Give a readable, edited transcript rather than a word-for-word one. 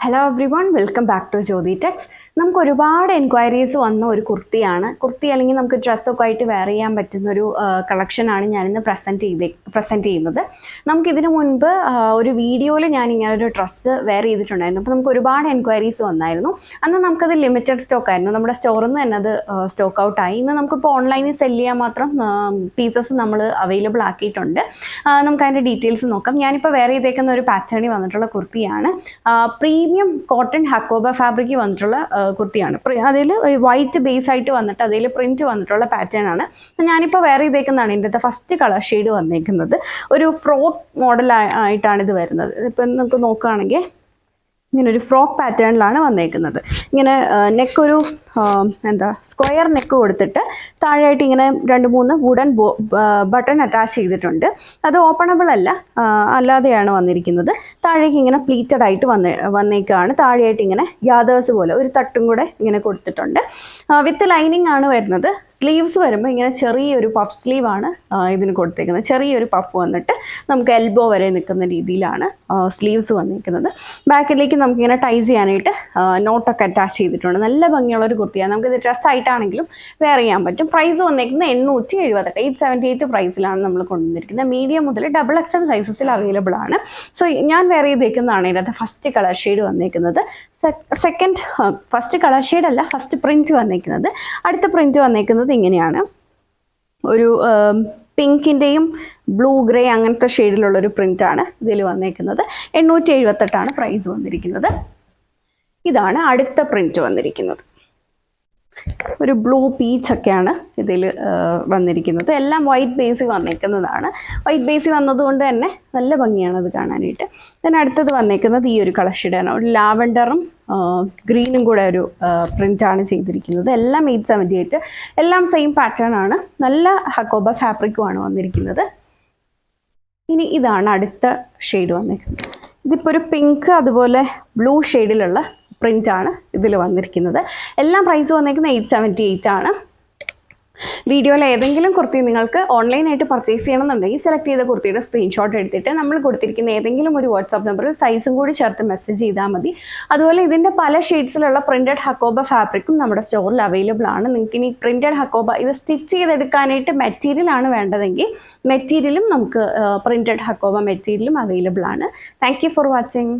Hello everyone, welcome back to Jyothi Techs. നമുക്ക് ഒരുപാട് enquiries വന്ന ഒരു കുർത്തി അല്ലെങ്കിൽ നമുക്ക് ഡ്രസ്സൊക്കെ ആയിട്ട് വെയർ ചെയ്യാൻ പറ്റുന്ന ഒരു കളക്ഷനാണ് ഞാനിന്ന് പ്രസൻറ്റ് ചെയ്യുന്നത്. നമുക്കിതിനു മുൻപ് ഒരു വീഡിയോയിൽ ഞാൻ ഇങ്ങനെ ഒരു ഡ്രസ്സ് വെയർ ചെയ്തിട്ടുണ്ടായിരുന്നു. അപ്പോൾ നമുക്ക് ഒരുപാട് എൻക്വയറീസ് വന്നായിരുന്നു. അന്ന് നമുക്കത് ലിമിറ്റഡ് സ്റ്റോക്ക് ആയിരുന്നു, നമ്മുടെ സ്റ്റോറിൽ നിന്ന് തന്നെ അത് സ്റ്റോക്ക് ഔട്ടായി. ഇന്ന് നമുക്കിപ്പോൾ ഓൺലൈനിൽ സെല് ചെയ്യാൻ മാത്രം പീസസ് നമ്മൾ അവൈലബിൾ ആക്കിയിട്ടുണ്ട്. നമുക്ക് അതിൻ്റെ ഡീറ്റെയിൽസ് നോക്കാം. ഞാനിപ്പോൾ വെയർ ചെയ്തേക്കുന്ന ഒരു പാറ്റേണിൽ വന്നിട്ടുള്ള കുർത്തിയാണ്. പ്രീമിയം കോട്ടൺ ഹക്കോബ ഫാബ്രിക് വന്നിട്ടുള്ള കുർത്തിയാണ്. അതിൽ വൈറ്റ് ബേസ് ആയിട്ട് വന്നിട്ട് അതിൽ പ്രിന്റ് വന്നിട്ടുള്ള പാറ്റേൺ ആണ്. ഞാനിപ്പോൾ വെയർ ചെയ്തേക്കുന്നതാണ്. ഇതിൻ്റെ ഫസ്റ്റ് കളർ ഷെയ്ഡ് വന്നേക്കുന്നത് ഒരു ഫ്രോക്ക് മോഡൽ ആയിട്ടാണ് ഇത് വരുന്നത്. ഇപ്പം നമുക്ക് നോക്കുകയാണെങ്കിൽ ഇങ്ങനെ ഒരു ഫ്രോക്ക് പാറ്റേണിലാണ് വന്നേക്കുന്നത്. ഇങ്ങനെ നെക്ക് ഒരു സ്ക്വയർ നെക്ക് കൊടുത്തിട്ട് താഴെയായിട്ട് ഇങ്ങനെ 2-3 വുഡൻ ബട്ടൺ അറ്റാച്ച് ചെയ്തിട്ടുണ്ട്. അത് ഓപ്പണബിൾ അല്ല, അല്ലാതെയാണ് വന്നിരിക്കുന്നത്. താഴേക്ക് ഇങ്ങനെ പ്ലീറ്റഡ് ആയിട്ട് വന്നേക്കാണ്. താഴെയായിട്ട് ഇങ്ങനെ യാദേഴ്സ് പോലെ ഒരു തട്ടും കൂടെ ഇങ്ങനെ കൊടുത്തിട്ടുണ്ട്. വിത്ത് ലൈനിങ് ആണ് വരുന്നത്. സ്ലീവ്സ് വരുമ്പോൾ ഇങ്ങനെ ചെറിയൊരു പഫ് സ്ലീവാണ് ഇതിന് കൊടുത്തേക്കുന്നത്. ചെറിയൊരു പഫ് വന്നിട്ട് നമുക്ക് എൽബോ വരെ നിൽക്കുന്ന രീതിയിലാണ് സ്ലീവ്സ് വന്നിരിക്കുന്നത്. ബാക്കിലേക്ക് നമുക്കിങ്ങനെ ടൈ ചെയ്യാനായിട്ട് നോട്ടൊക്കെ അറ്റാച്ച് ചെയ്തിട്ടുണ്ട്. നല്ല ഭംഗിയുള്ളൊരു കുർത്തിയാണ്. നമുക്കിത് ഡ്രസ്സായിട്ടാണെങ്കിലും വെയർ ചെയ്യാൻ പറ്റും. പ്രൈസ് വന്നിരിക്കുന്നത് 878, 878 പ്രൈസിലാണ് നമ്മൾ കൊണ്ടുവന്നിരിക്കുന്നത്. മീഡിയം മുതൽ XXL സൈസസിൽ അവൈലബിൾ ആണ്. സോ ഞാൻ വെയർ ചെയ്തേക്കുന്നതാണ് ഇതിനകത്ത് ഫസ്റ്റ് കളർ ഷെയ്ഡ് വന്നേക്കുന്നത്. ഫസ്റ്റ് കളർ ഷെയ്ഡ് അല്ല, ഫസ്റ്റ് പ്രിന്റ് വന്നേക്കുന്നത്. അടുത്ത പ്രിന്റ് വന്നേക്കുന്നത് ഇങ്ങനെയാണ്. ഒരു പിങ്കിൻ്റെയും ബ്ലൂ ഗ്രേ അങ്ങനത്തെ ഷെയ്ഡിലുള്ളൊരു പ്രിൻ്റാണ് ഇതിൽ വന്നേക്കുന്നത്. 878 പ്രൈസ് വന്നിരിക്കുന്നത്. ഇതാണ് അടുത്ത പ്രിന്റ് വന്നിരിക്കുന്നത്. ഒരു ബ്ലൂ പീച്ചൊക്കെയാണ് ഇതിൽ വന്നിരിക്കുന്നത്. എല്ലാം വൈറ്റ് ബേസിൽ വന്നേക്കുന്നതാണ്. വൈറ്റ് ബേസിൽ വന്നതുകൊണ്ട് തന്നെ നല്ല ഭംഗിയാണ് അത് കാണാനായിട്ട്. then അടുത്തത് വന്നേക്കുന്നത് ഈ ഒരു കളർ ഷെയ്ഡാണ്. ഒരു ലാവൻഡറും ഗ്രീനും കൂടെ ഒരു പ്രിൻ്റാണ് ചെയ്തിരിക്കുന്നത്. എല്ലാം 878, എല്ലാം സെയിം പാറ്റേൺ ആണ്. നല്ല ഹക്കോബ ഫാബ്രിക്കുമാണ് വന്നിരിക്കുന്നത്. ഇനി ഇതാണ് അടുത്ത ഷെയ്ഡ് വന്നിരിക്കുന്നത്. ഇതിപ്പോൾ ഒരു പിങ്ക് അതുപോലെ ബ്ലൂ ഷെയ്ഡിലുള്ള പ്രിൻ്റാണ് ഇതിൽ വന്നിരിക്കുന്നത്. എല്ലാം പ്രൈസ് വന്നിരിക്കുന്നത് 878 ആണ്. വീഡിയോയിൽ ഏതെങ്കിലും കുർത്തി നിങ്ങൾക്ക് ഓൺലൈനായിട്ട് പർച്ചേസ് ചെയ്യണമെന്നുണ്ടെങ്കിൽ സെലക്ട് ചെയ്ത കുർത്തിയുടെ സ്ക്രീൻഷോട്ട് എടുത്തിട്ട് നമ്മൾ കൊടുത്തിരിക്കുന്ന ഏതെങ്കിലും ഒരു വാട്സാപ്പ് നമ്പറിൽ സൈസും കൂടി ചേർത്ത് മെസ്സേജ് ചെയ്താൽ മതി. അതുപോലെ ഇതിൻ്റെ പല ഷെയ്ഡ്സിലുള്ള പ്രിൻറ്റഡ് ഹക്കോബ ഫാബ്രിക്കും നമ്മുടെ സ്റ്റോറിൽ അവൈലബിൾ ആണ്. നിങ്ങൾക്ക് ഇനി പ്രിൻറ്റഡ് ഹക്കോബ ഇത് സ്റ്റിച്ച് ചെയ്തെടുക്കാനായിട്ട് മെറ്റീരിയലാണ് വേണ്ടതെങ്കിൽ മെറ്റീരിയലും നമുക്ക് പ്രിൻറ്റഡ് ഹക്കോബ മെറ്റീരിയലും അവൈലബിൾ ആണ്. Thank you for watching.